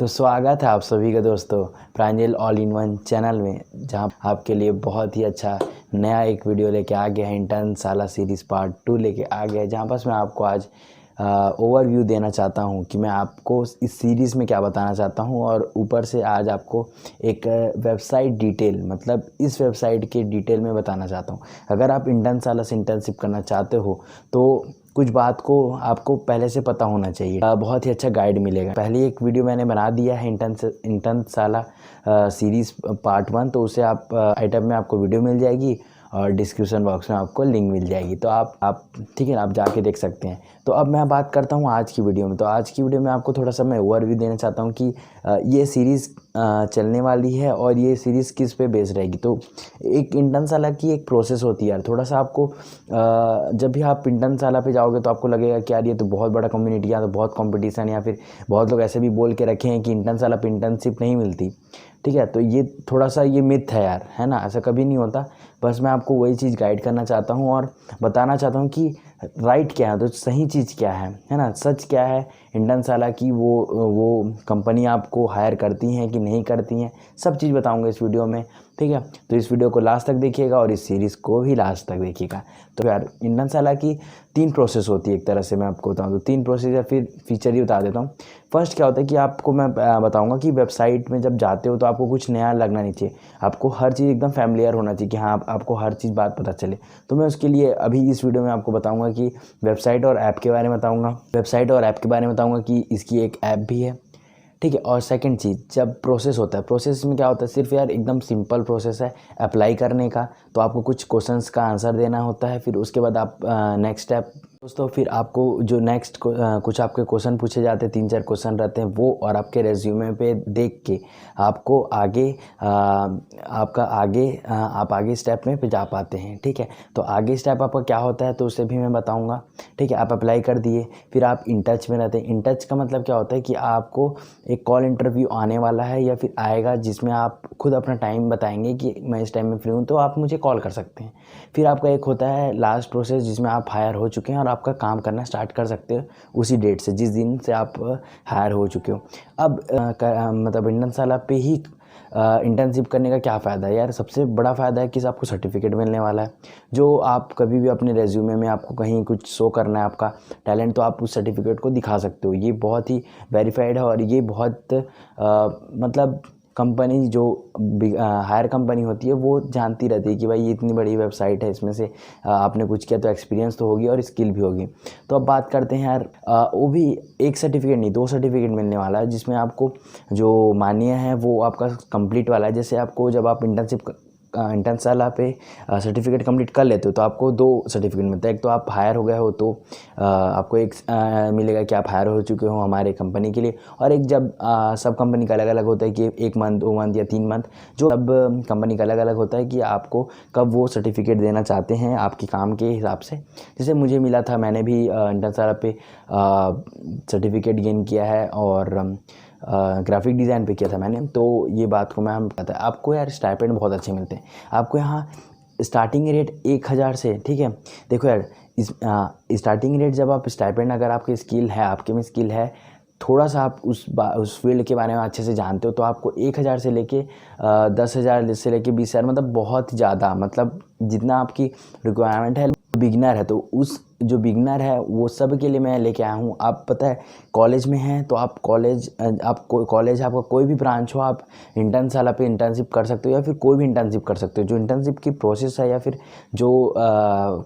तो स्वागत है आप सभी का दोस्तों प्रांजल ऑल इन वन चैनल में, जहां आपके लिए बहुत ही अच्छा नया एक वीडियो लेके आ गया है। इंटर्न साला सीरीज़ पार्ट 2 लेके आ गया है, जहां पर मैं आपको आज ओवरव्यू देना चाहता हूं कि मैं आपको इस सीरीज़ में क्या बताना चाहता हूं। और ऊपर से आज आपको एक वेबसाइट डिटेल, मतलब इस वेबसाइट के डिटेल में बताना चाहता हूं। अगर आप इंटर्न साला से इंटर्नशिप करना चाहते हो तो कुछ बात को आपको पहले से पता होना चाहिए। बहुत ही अच्छा गाइड मिलेगा। पहले एक वीडियो मैंने बना दिया है इंटर्न साला सीरीज़ पार्ट 1, तो उसे आप आई टैब में आपको वीडियो मिल जाएगी और डिस्क्रिप्शन बॉक्स में आपको लिंक मिल जाएगी, तो आप ठीक है ना, आप जाके देख सकते हैं। तो अब मैं बात करता हूँ आज की वीडियो में। तो आज की वीडियो में आपको थोड़ा सा मैं ओवरव्यू देना चाहता हूँ कि ये सीरीज़ चलने वाली है और ये सीरीज़ किस पे बेस्ड रहेगी। तो एक इंटर्न साला की एक प्रोसेस होती है यार। थोड़ा सा आपको जब भी आप इंटर्न साला पे जाओगे तो आपको लगेगा कि यार ये तो बहुत बड़ा कम्युनिटी है, तो बहुत कंपटीशन, या फिर बहुत लोग ऐसे भी बोल के रखे हैं कि इंटर्न साला पे इंटर्नशिप नहीं मिलती। ठीक है, तो ये थोड़ा सा ये मिथ है यार, है ना, ऐसा कभी नहीं होता। बस मैं आपको वही चीज़ गाइड करना चाहता हूँ और बताना चाहता हूँ कि राइट क्या है, तो सही चीज़ क्या है ना, सच क्या है। इंटर्न साला की वो कंपनी आपको हायर करती हैं कि नहीं करती हैं, सब चीज़ बताऊँगा इस वीडियो में। ठीक है, तो इस वीडियो को लास्ट तक देखिएगा और इस सीरीज़ को भी लास्ट तक देखिएगा। तो यार इंटर्न साला की 3 प्रोसेस होती है एक तरह से, मैं आपको बताऊँ तो 3 प्रोसेस या फिर फीचर ही बता देता हूँ। फर्स्ट क्या होता है कि आपको मैं बताऊंगा कि वेबसाइट में जब जाते हो तो आपको कुछ नया लगना नहीं चाहिए, आपको हर चीज़ एकदम फैमिलियर होना चाहिए कि हाँ आपको हर चीज़ बात पता चले। तो मैं उसके लिए अभी इस वीडियो में आपको बताऊंगा कि वेबसाइट और ऐप के बारे में बताऊंगा, कि इसकी एक ऐप भी है। ठीक है, और सेकंड चीज़, जब प्रोसेस होता है, प्रोसेस में क्या होता है, सिर्फ यार एकदम सिंपल प्रोसेस है अप्लाई करने का। तो आपको कुछ क्वेश्चंस का आंसर देना होता है, फिर उसके बाद आप नेक्स्ट स्टेप दोस्तों, फिर आपको जो नेक्स्ट कुछ आपके क्वेश्चन पूछे जाते हैं, 3-4 क्वेश्चन रहते हैं वो, और आपके रेज्यूमे पे देख के आपको आगे आप आगे स्टेप में पे जा पाते हैं। ठीक है, तो आगे स्टेप आपका क्या होता है तो उसे भी मैं बताऊंगा। ठीक है, आप अप्लाई कर दिए, फिर आप इन टच में रहते हैं। इन टच का मतलब क्या होता है कि आपको एक कॉल इंटरव्यू आने वाला है या फिर आएगा, जिसमें आप खुद अपना टाइम बताएंगे कि मैं इस टाइम में फ्री हूँ, तो आप मुझे कॉल कर सकते हैं। फिर आपका एक होता है लास्ट प्रोसेस, जिसमें आप हायर हो चुके हैं और आपका काम करना स्टार्ट कर सकते हो उसी डेट से, जिस दिन से आप हायर हो चुके हो। अब मतलब इंटर्न साला पे ही इंटर्नशिप करने का क्या फ़ायदा है यार। सबसे बड़ा फ़ायदा है कि आपको सर्टिफिकेट मिलने वाला है, जो आप कभी भी अपने रेज्यूमे में आपको कहीं कुछ शो करना है आपका टैलेंट, तो आप उस सर्टिफिकेट को दिखा सकते हो। ये बहुत ही वेरीफाइड है और ये बहुत मतलब कंपनी जो हायर कंपनी होती है वो जानती रहती है कि भाई ये इतनी बड़ी वेबसाइट है, इसमें से आपने कुछ किया तो एक्सपीरियंस तो होगी और स्किल भी होगी। तो अब बात करते हैं यार, वो भी एक सर्टिफिकेट नहीं 2 सर्टिफिकेट मिलने वाला है, जिसमें आपको जो मान्य है वो आपका कंप्लीट वाला है। जैसे आपको जब आप इंटर्न साला पे सर्टिफिकेट कंप्लीट कर लेते हो तो आपको 2 सर्टिफिकेट मिलता है। एक तो आप हायर हो गए हो तो आपको एक मिलेगा कि आप हायर हो चुके हो हमारे कंपनी के लिए, और एक जब सब कंपनी का अलग अलग होता है कि 1 मंथ 2 मंथ या 3 मंथ, जो सब कंपनी का अलग अलग होता है कि आपको कब वो सर्टिफिकेट देना चाहते हैं आपके काम के हिसाब से। जैसे मुझे मिला था, मैंने भी इंटर्न साला पे सर्टिफिकेट गेन किया है और ग्राफिक डिज़ाइन पे किया था मैंने। तो ये बात को मैं हम पता है आपको यार, स्टाइपेंड बहुत अच्छे मिलते हैं आपको यहाँ। स्टार्टिंग रेट 1000 से, ठीक है। देखो यार, इस स्टार्टिंग रेट जब आप स्टाइपेंड, अगर आपकी स्किल है, आपके में स्किल है, थोड़ा सा आप उस फील्ड के बारे में अच्छे से जानते हो, तो आपको 1000 से लेके 10,000 से लेके 20,000, मतलब बहुत ज़्यादा, मतलब जितना आपकी रिक्वायरमेंट है। बिगनर है तो उस जो बिगनर है वो सब के लिए मैं लेके आया हूँ। आप पता है कॉलेज में हैं तो आप कॉलेज आपका कोई भी ब्रांच हो, आप इंटर्न साला पे इंटर्नशिप कर सकते हो या फिर कोई भी इंटर्नशिप कर सकते हो। जो इंटर्नशिप की प्रोसेस है या फिर जो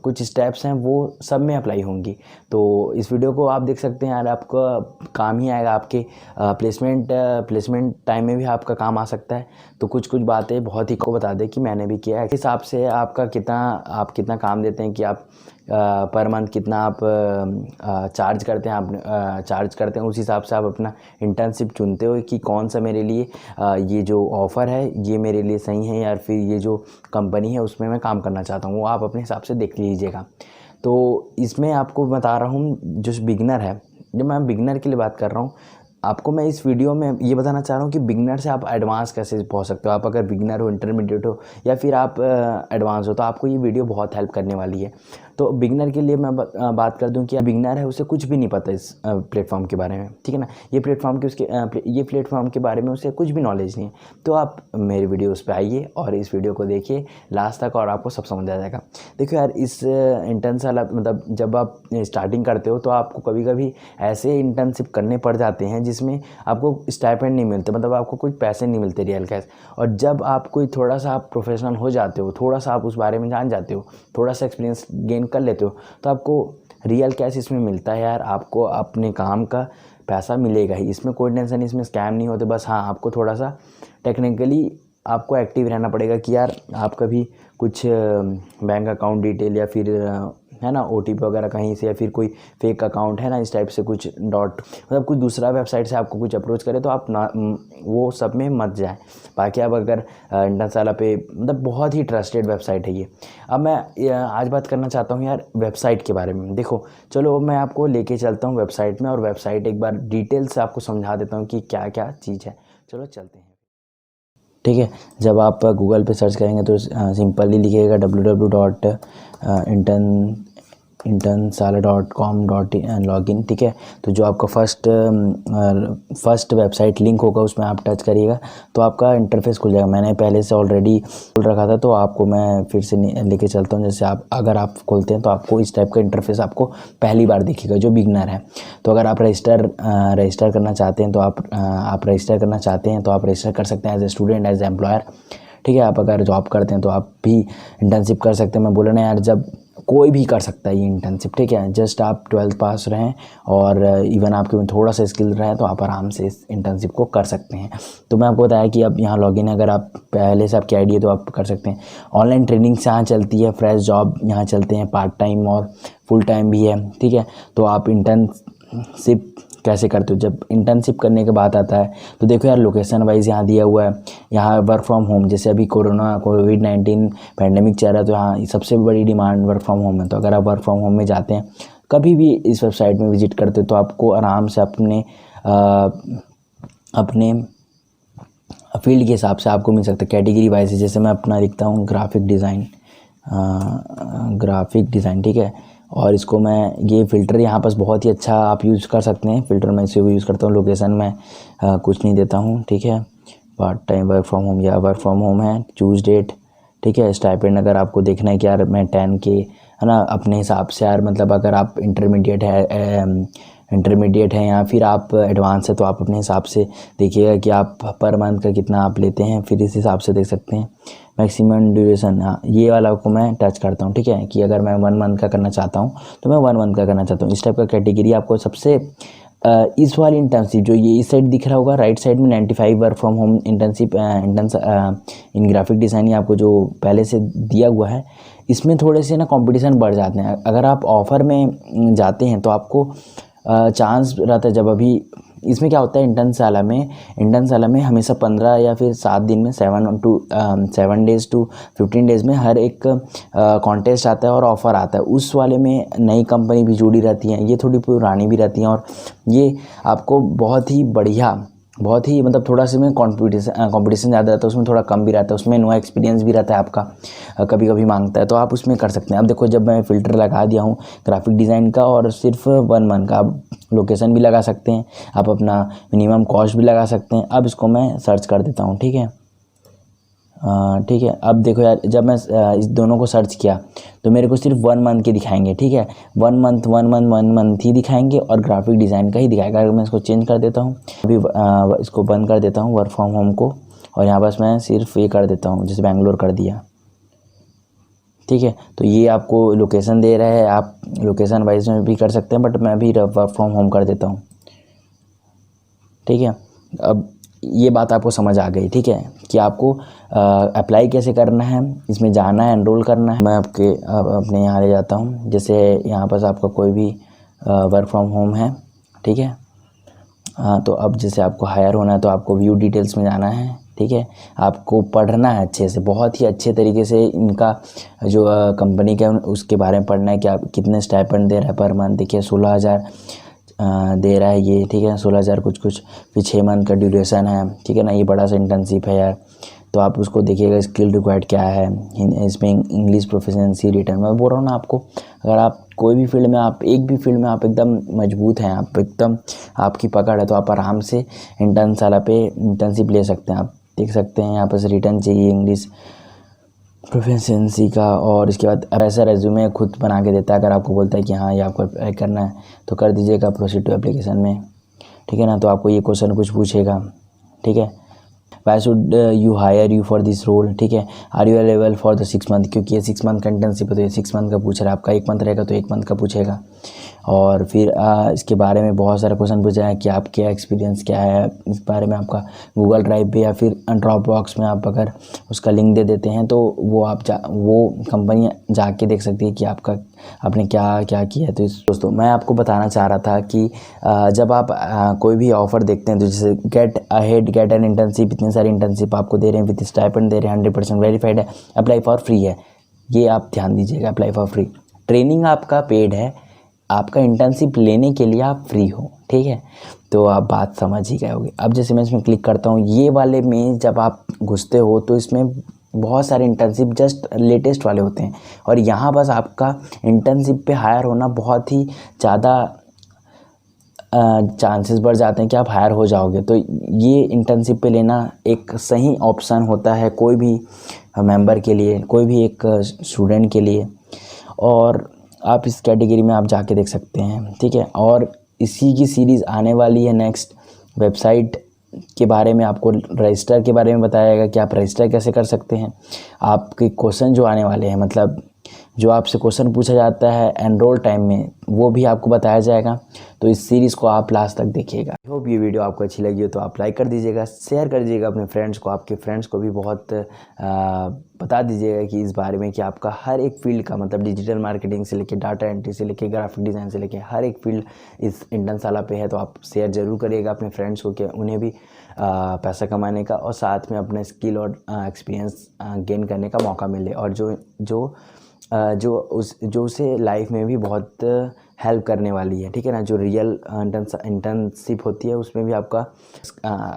कुछ स्टेप्स हैं वो सब में अप्लाई होंगी। तो इस वीडियो को आप देख सकते हैं यार, आपका काम ही आएगा, आपके प्लेसमेंट टाइम में भी आपका काम आ सकता है। तो कुछ बातें बहुत ही को बता दें कि मैंने भी किया है, इस हिसाब से आप कितना काम देते हैं कि आप पर मंथ कितना आप चार्ज करते हैं, उस हिसाब से आप अपना इंटर्नशिप चुनते हो कि कौन सा मेरे लिए ये जो ऑफ़र है ये मेरे लिए सही है, या फिर ये जो कंपनी है उसमें मैं काम करना चाहता हूँ, वो आप अपने हिसाब से देख लीजिएगा। तो इसमें आपको बता रहा हूँ, जो बिगनर है, जब मैं बिगनर के लिए बात कर रहा हूँ, आपको मैं इस वीडियो में ये बताना चाह रहा हूँ कि बिगनर से आप एडवांस कैसे पहुँच सकते हो। आप अगर बिगनर हो, इंटरमीडिएट हो या फिर आप एडवांस हो, तो आपको ये वीडियो बहुत हेल्प करने वाली है। तो बिगनर के लिए मैं बात कर दूं कि बिगनर है उसे कुछ भी नहीं पता इस प्लेटफॉर्म के बारे में, ठीक है ना। ये प्लेटफॉर्म के बारे में उसे कुछ भी नॉलेज नहीं है। तो आप मेरे वीडियोस पे आइए और इस वीडियो को देखिए लास्ट तक और आपको सब समझ आ जाएगा। देखो यार, इस इंटर्न साल मतलब जब आप स्टार्टिंग करते हो तो आपको कभी कभी ऐसे इंटर्नशिप करने पड़ जाते हैं जिसमें आपको स्टाइपेंड नहीं मिलते, मतलब आपको कुछ पैसे नहीं मिलते रियल कैश। और जब आप कोई थोड़ा सा आप प्रोफेशनल हो जाते हो, थोड़ा सा आप उस बारे में जान जाते हो, थोड़ा सा एक्सपीरियंस गेन कर लेते हो, तो आपको रियल कैश इसमें मिलता है यार। आपको अपने काम का पैसा मिलेगा ही, इसमें कोई टेंशन नहीं, इसमें स्कैम नहीं होते। बस हाँ, आपको थोड़ा सा टेक्निकली आपको एक्टिव रहना पड़ेगा कि यार आप कभी कुछ बैंक अकाउंट डिटेल या फिर है ना OTP वगैरह कहीं से, या फिर कोई फेक अकाउंट है ना इस टाइप से कुछ मतलब कुछ दूसरा वेबसाइट से आपको कुछ अप्रोच करे तो आप ना वो सब में मत जाएं। बाकी आप अगर इंटर्नशाला पे मतलब बहुत ही ट्रस्टेड वेबसाइट है ये। अब मैं आज बात करना चाहता हूँ यार वेबसाइट के बारे में। देखो चलो मैं आपको लेके चलता हूँ वेबसाइट में, और वेबसाइट एक बार डिटेल से आपको समझा देता हूँ कि क्या क्या चीज़ है। चलो चलते हैं। ठीक है, जब आप गूगल पे सर्च करेंगे तो सिंपली लिखिएगा www.internsala.com.login। ठीक है, तो जो आपका फर्स्ट वेबसाइट लिंक होगा उसमें आप टच करिएगा तो आपका इंटरफेस खुल जाएगा। मैंने पहले से ऑलरेडी खोल रखा था तो आपको मैं फिर से लेके चलता हूँ। जैसे अगर आप खोलते हैं तो आपको इस टाइप का इंटरफेस आपको पहली बार दिखेगा जो बिगनर है। तो अगर आप रजिस्टर करना चाहते हैं तो आप रजिस्टर करना चाहते हैं तो आप रजिस्टर कर सकते हैं as a student, as employer. ठीक है, आप अगर जॉब करते हैं तो आप भी इंटर्नशिप कर सकते हैं। मैं बोला ना यार, जब कोई भी कर सकता है ये इंटर्नशिप। ठीक है, जस्ट आप 12th पास रहें और इवन आपके में थोड़ा सा स्किल रहे तो आप आराम से इस इंटर्नशिप को कर सकते हैं। तो मैं आपको बताया कि अब यहाँ लॉगिन, अगर आप पहले से आपकी आईडी है तो आप कर सकते हैं। ऑनलाइन ट्रेनिंग्स यहाँ चलती है, फ्रेश जॉब यहाँ चलते हैं, पार्ट टाइम और फुल टाइम भी है। ठीक है, तो आप इंटर्नशिप कैसे करते हो। जब इंटर्नशिप करने के बाद आता है तो देखो यार, लोकेशन वाइज यहाँ दिया हुआ है। यहाँ वर्क फ्रॉम होम, जैसे अभी कोविड-19 पैंडेमिक चल रहा है तो यहाँ सबसे बड़ी डिमांड वर्क फ्रॉम होम है। तो अगर आप वर्क फ्रॉम होम में जाते हैं, कभी भी इस वेबसाइट में विजिट करते हो तो आपको आराम से अपने फील्ड के हिसाब से आपको मिल सकता है कैटेगरी वाइज। जैसे मैं अपना लिखता हूँ ग्राफिक डिज़ाइन। ठीक है, और इसको मैं ये फ़िल्टर यहाँ पास बहुत ही अच्छा आप यूज़ कर सकते हैं। फ़िल्टर मैं इसे यूज़ करता हूँ। लोकेशन में कुछ नहीं देता हूँ। ठीक है, part time work from home या वर्क फ्रॉम होम है। Choose date. ठीक है, स्टाइपेंड अगर आपको देखना है कि यार मैं 10K है ना अपने हिसाब से यार, मतलब अगर आप इंटरमीडिएट है या फिर आप एडवांस है तो आप अपने हिसाब से देखिएगा कि आप पर मंथ का कितना आप लेते हैं, फिर इस हिसाब से देख सकते हैं। मैक्सिमम ड्यूरेशन, हाँ ये वाला को मैं टच करता हूँ। ठीक है, कि अगर मैं 1 मंथ का करना चाहता हूँ तो मैं 1 मंथ का करना चाहता हूँ। इस टाइप का कैटेगरी आपको सबसे इस वाली इंटर्नशिप जो ये इस साइड दिख रहा होगा राइट साइड में 95 work from home internship in graphic designing आपको जो पहले से दिया हुआ है, इसमें थोड़े से ना कंपटीशन बढ़ जाते हैं। अगर आप ऑफ़र में जाते हैं तो आपको चांस रहता है। जब अभी इसमें क्या होता है, इंटर्नशाला में हमेशा 15 या फिर 7 दिन में 7 डेज़ टू 15 डेज़ में हर एक कॉन्टेस्ट आता है और ऑफ़र आता है। उस वाले में नई कंपनी भी जुड़ी रहती हैं, ये थोड़ी पुरानी भी रहती हैं, और ये आपको बहुत ही बढ़िया, बहुत ही मतलब थोड़ा सा में कंपटीशन ज़्यादा रहता है, उसमें थोड़ा कम भी रहता है, उसमें नो एक्सपीरियंस भी रहता है आपका, कभी कभी मांगता है, तो आप उसमें कर सकते हैं। अब देखो, जब मैं फ़िल्टर लगा दिया हूँ ग्राफिक डिज़ाइन का और सिर्फ 1 मंथ का, आप लोकेशन भी लगा सकते हैं, आप अपना मिनिमम कॉस्ट भी लगा सकते हैं। अब इसको मैं सर्च कर देता हूँ। ठीक है, ठीक है, अब देखो यार, जब मैं इस दोनों को सर्च किया तो मेरे को सिर्फ 1 मंथ के दिखाएंगे। ठीक है, 1 मंथ ही दिखाएंगे और ग्राफिक डिज़ाइन का ही दिखाएगा। अगर मैं इसको चेंज कर देता हूँ, अभी इसको बंद कर देता हूँ वर्क फ्रॉम होम को, और यहाँ बस मैं सिर्फ ये कर देता हूँ, जैसे बेंगलोर कर दिया। ठीक है, तो ये आपको लोकेशन दे रहा है, आप लोकेशन वाइज में भी कर सकते हैं, बट मैं भी वर्क फ्रॉम होम कर देता हूँ। ठीक है, अब ये बात आपको समझ आ गई। ठीक है, कि आपको अप्लाई कैसे करना है, इसमें जाना है, एनरोल करना है। मैं अपने यहाँ ले जाता हूँ। जैसे यहाँ पर आपका कोई भी वर्क फ्रॉम होम है। ठीक है, तो अब जैसे आपको हायर होना है तो आपको व्यू डिटेल्स में जाना है। ठीक है, आपको पढ़ना है अच्छे से, बहुत ही अच्छे तरीके से इनका जो कंपनी का उसके बारे में पढ़ना है कि आप कितने स्टाइपेंड दे रहा है पर मंथ। देखिए 16,000 दे रहा है ये। ठीक है, 16,000 कुछ फिर 6 मंथ का ड्यूरेशन है। ठीक है ना, ये बड़ा सा इंटर्नशिप है यार। तो आप उसको देखिएगा स्किल रिक्वायर्ड क्या है, इसमें इंग्लिश प्रोफिशिएंसी रिटर्न, मैं बोल रहा हूँ ना आपको अगर आप कोई भी फील्ड में, आप एक भी फील्ड में आप एकदम मजबूत हैं, आप एकदम आपकी पकड़ है, तो आप आराम से इंटर्नशाला पे इंटर्नशिप ले सकते हैं। आप देख सकते हैं यहाँ पर रिटर्न चाहिए इंग्लिश प्रोफिशिएंसी का, और इसके बाद ऐसा रेज्यूमे खुद बना के देता है। अगर आपको बोलता है कि हाँ ये आपको अप्लाई करना है तो कर दीजिएगा प्रोसीड टू एप्लीकेशन में, ठीक है ना। तो आपको ये क्वेश्चन कुछ पूछेगा, ठीक है, why should you hire you for this role, ठीक है, are you available for the 6 month, क्योंकि ये 6 मंथ का इंटर्नशिप है तो ये 6 मंथ का पूछ रहा है। आपका 1 मंथ रहेगा तो 1 मंथ का पूछेगा। और फिर इसके बारे में बहुत सारे क्वेश्चन पूछा है कि आपके एक्सपीरियंस क्या है इस बारे में। आपका गूगल ड्राइव पे या फिर ड्रॉप बॉक्स में आप अगर उसका लिंक दे देते हैं तो वो कंपनी जाके देख सकती है कि आपने क्या क्या किया है। तो दोस्तों मैं आपको बताना चाह रहा था कि जब आप कोई भी ऑफ़र देखते हैं तो जैसे get ahead, get an internship, इतनी सारी इंटर्नशिप आपको दे रहे हैं, विद स्टाइपेंड दे रहे हैं, 100% वेरीफाइड है, अप्लाई फॉर फ्री है, ये आप ध्यान दीजिएगा। अप्लाई फॉर फ्री, ट्रेनिंग आपका पेड है, आपका इंटर्नशिप लेने के लिए आप फ्री हो, ठीक है। तो आप बात समझ ही गए होंगे। अब जैसे मैं इसमें क्लिक करता हूँ, ये वाले में जब आप घुसते हो तो इसमें बहुत सारे इंटर्नशिप जस्ट लेटेस्ट वाले होते हैं, और यहाँ बस आपका इंटर्नशिप पे हायर होना बहुत ही ज़्यादा चांसेस बढ़ जाते हैं कि आप हायर हो जाओगे। तो ये इंटर्नशिप पे लेना एक सही ऑप्शन होता है कोई भी मेंबर के लिए, कोई भी एक स्टूडेंट के लिए, और आप इस कैटेगरी में आप जाके देख सकते हैं, ठीक है। और इसी की सीरीज़ आने वाली है नेक्स्ट। वेबसाइट के बारे में आपको, रजिस्टर के बारे में बताया जाएगा कि आप रजिस्टर कैसे कर सकते हैं। आपके क्वेश्चन जो आने वाले हैं, मतलब जो आपसे क्वेश्चन पूछा जाता है एनरोल टाइम में, वो भी आपको बताया जाएगा। तो इस सीरीज़ को आप लास्ट तक देखिएगा। आई होप ये वीडियो आपको अच्छी लगी हो तो आप लाइक कर दीजिएगा, शेयर कर दीजिएगा अपने फ्रेंड्स को, आपके फ्रेंड्स को भी बहुत बता दीजिएगा कि इस बारे में कि आपका हर एक फील्ड का, मतलब डिजिटल मार्केटिंग से लेके डाटा एंट्री से लेके ग्राफिक डिज़ाइन से लेके हर एक फील्ड इस इंटर्नशाला पे है। तो आप शेयर ज़रूर करिएगा अपने फ्रेंड्स को कि उन्हें भी पैसा कमाने का और साथ में अपने स्किल और एक्सपीरियंस गेन करने का मौका मिले, और जो उसे लाइफ में भी बहुत हेल्प करने वाली है, ठीक है ना। जो रियल इंटर्नशिप होती है उसमें भी आपका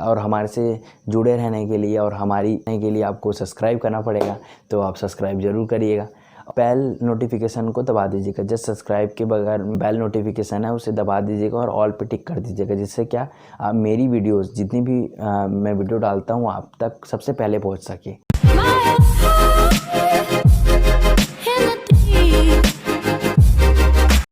और हमारे से जुड़े रहने के लिए और हमारी के लिए आपको सब्सक्राइब करना पड़ेगा। तो आप सब्सक्राइब ज़रूर करिएगा, बेल नोटिफिकेशन को दबा दीजिएगा। जस्ट सब्सक्राइब के बगैर बेल नोटिफिकेशन है उसे दबा दीजिएगा और ऑल पे टिक कर दीजिएगा, जिससे क्या आप मेरी वीडियोस जितनी भी मैं वीडियो डालता हूँ आप तक सबसे पहले पहुँच सके।